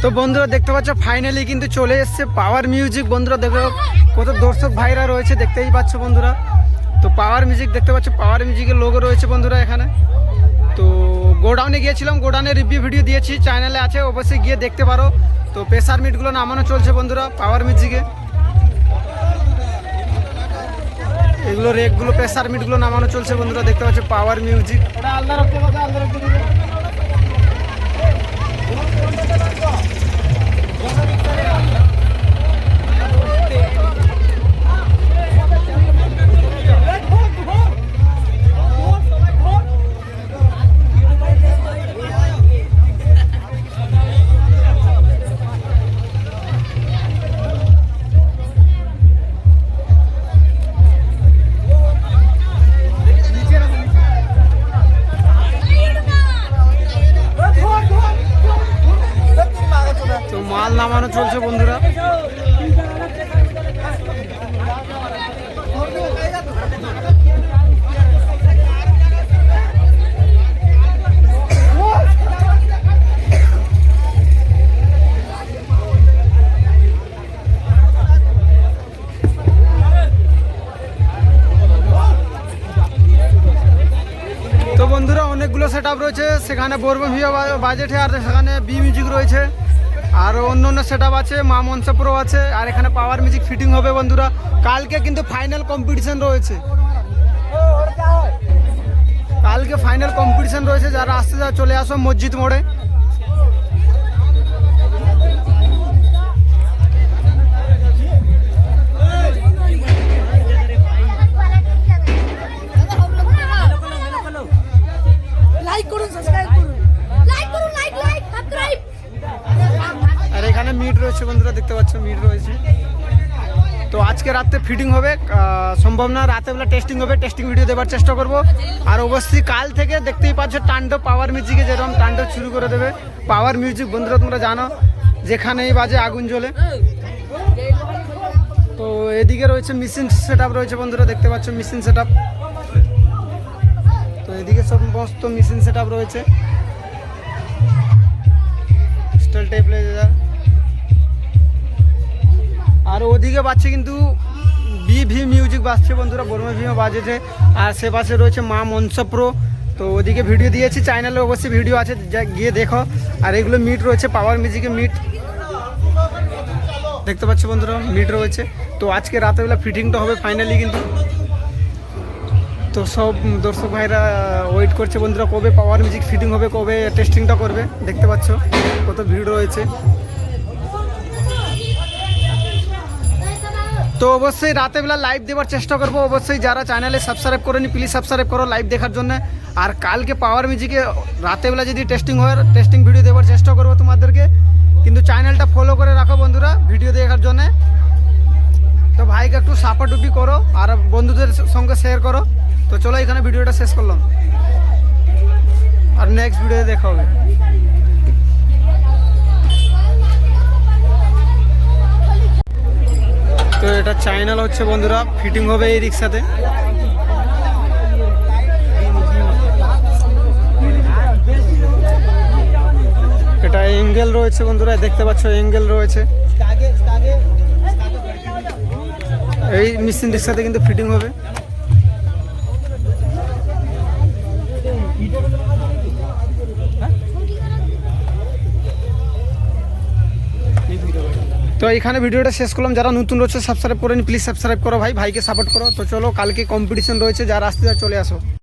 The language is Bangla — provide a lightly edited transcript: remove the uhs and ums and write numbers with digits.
তো বন্ধুরা দেখতে পাচ্ছ ফাইনালি কিন্তু চলে এসছে পাওয়ার মিউজিক। বন্ধুরা দেখো কত দর্শক ভাইরা রয়েছে, দেখতেই পাচ্ছ বন্ধুরা। তো পাওয়ার মিউজিক দেখতে পাচ্ছ, পাওয়ার মিউজিকের লোগো রয়েছে বন্ধুরা এখানে। তো গোডাউনে গিয়েছিলাম, গোডাউনের রিভিউ ভিডিও দিয়েছি, চ্যানেলে আছে, অবশ্যই গিয়ে দেখতে পারো। তো প্রেসার মিটগুলো নামানো চলছে বন্ধুরা পাওয়ার মিউজিকে। এগুলো রেকগুলো প্রেসার মিটগুলো নামানো চলছে বন্ধুরা, দেখতে পাচ্ছ পাওয়ার মিউজিক। তো মাল নামানো চলছে বন্ধুরা। তো বন্ধুরা অনেকগুলো সেট আপ রয়েছে, সেখানে বর্মভিয়া বাজেটে, আর সেখানে বি মিউজিক রয়েছে, আর অন্য অন্য সেট আপ আছে, মা মনসা প্রো আছে, আর এখানে পাওয়ার মিউজিক ফিটিং হবে বন্ধুরা। কালকে কিন্তু ফাইনাল কম্পিটিশন রয়েছে, কালকে ফাইনাল কম্পিটিশন রয়েছে। যারা আসতে যারা চলে আসো মসজিদ মোড়ে। আর এখানে মিট রয়েছে বন্ধুরা, দেখতে পাচ্ছ মিট রয়েছে। তো আজকে রাতে ফিটিং হবে, সম্ভব না রাতে বেলা টেস্টিং হবে, টেস্টিং ভিডিও দেওয়ার চেষ্টা করব। আর অবশ্যই কাল থেকে দেখতেই পাচ্ছ টান্ডব পাওয়ার মিউজিকে যেরকম টান্ডব শুরু করে দেবে পাওয়ার মিউজিক বন্ধুরা। তোমরা জানো যেখানেই বাজে আগুন জ্বলে। তো এদিকে রয়েছে মেশিন সেট আপ রয়েছে বন্ধুরা, দেখতে পাচ্ছ মেশিন সেট আপ। তো এদিকে সমস্ত মেশিন সেট আপ রয়েছে, স্টাইল টাইপ লেজার। আর ওদিকে বাজছে কিন্তু বি মিউজিক বাজছে বন্ধুরা, বর্মা ভিও বাজেছে। আর সে পাশে রয়েছে মা মনসা প্রো। তো ওদিকে ভিডিও দিয়েছি, চ্যানেলে অবশ্যই ভিডিও আছে, গিয়ে দেখো। আর এগুলো মিট রয়েছে পাওয়ার মিউজিকে মিট, দেখতে পাচ্ছ বন্ধুরা মিট রয়েছে। তো আজকে রাতেবেলা ফিটিংটা হবে ফাইনালি কিন্তু। তো সব দর্শক ভাইরা ওয়েট করছে বন্ধুরা, কবে পাওয়ার মিউজিক ফিটিং হবে, কবে টেস্টিংটা করবে। দেখতে পাচ্ছ কত ভিড় রয়েছে। তো অবশ্যই রাতেবেলা লাইভ দেওয়ার চেষ্টা করবো। অবশ্যই যারা চ্যানেলে সাবস্ক্রাইব করেনি প্লিজ সাবস্ক্রাইব করো লাইভ দেখার জন্য। আর কালকে পাওয়ার মিউজিকে রাতেবেলা যদি টেস্টিং হয়, টেস্টিং ভিডিও দেওয়ার চেষ্টা করবো তোমাদেরকে। কিন্তু চ্যানেলটা ফলো করে রাখো বন্ধুরা ভিডিও দেখার জন্য। তো ভাইকে একটু সাপোর্টুপি করো আর বন্ধুদের সঙ্গে শেয়ার করো। তো চলো এখানে ভিডিওটা শেষ করলাম, আর নেক্সট ভিডিওতে দেখা হবে। তো এটা চ্যানেল হচ্ছে বন্ধুরা, ফিটিং হবে এই রিক্সাতে। এটা অ্যাঙ্গেল রয়েছে বন্ধুরা, দেখতে পাচ্ছ অ্যাঙ্গেল রয়েছে। এই মেশিন রিক্সাতে কিন্তু ফিটিং হবে। তো এখানে ভিডিওটা শেষ করলাম। যারা নতুন রয়েছে সাবস্ক্রাইব করেনি প্লিজ সাবস্ক্রাইব করো ভাইকে সাপোর্ট করো। তো চলো কালকে কম্পিটিশন রয়েছে, যারা আসতে চলে আসো।